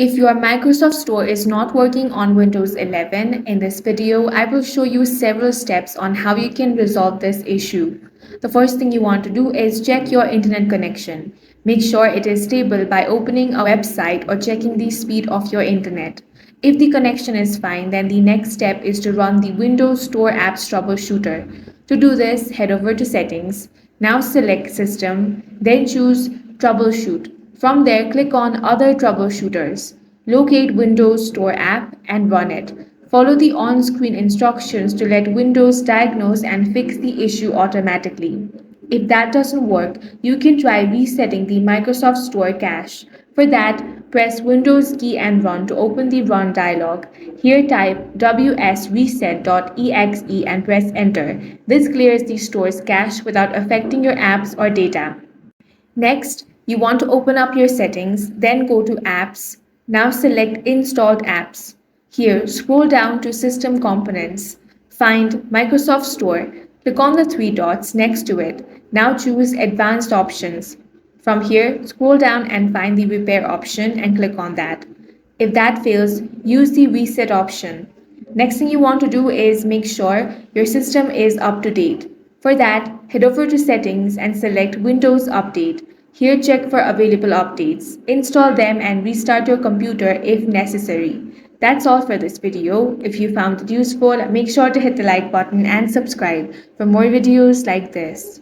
If your Microsoft Store is not working on Windows 11, in this video, I will show you several steps on how you can resolve this issue. The first thing you want to do is check your internet connection. Make sure it is stable by opening a website or checking the speed of your internet. If the connection is fine, then the next step is to run the Windows Store Apps Troubleshooter. To do this, head over to Settings. Now select System, then choose Troubleshoot. From there, click on Other Troubleshooters. Locate Windows Store app and run it. Follow the on-screen instructions to let Windows diagnose and fix the issue automatically. If that doesn't work, you can try resetting the Microsoft Store cache. For that, press Windows key and run to open the Run dialog. Here type wsreset.exe and press Enter. This clears the store's cache without affecting your apps or data. Next, you want to open up your settings, then go to Apps. Now select Installed Apps. Here, scroll down to System Components. Find Microsoft Store. Click on the three dots next to it. Now choose Advanced Options. From here, scroll down and find the Repair option and click on that. If that fails, use the Reset option. Next thing you want to do is make sure your system is up to date. For that, head over to Settings and select Windows Update. Here check for available updates. Install them and restart your computer if necessary. That's all for this video. If you found it useful, make sure to hit the like button and subscribe for more videos like this.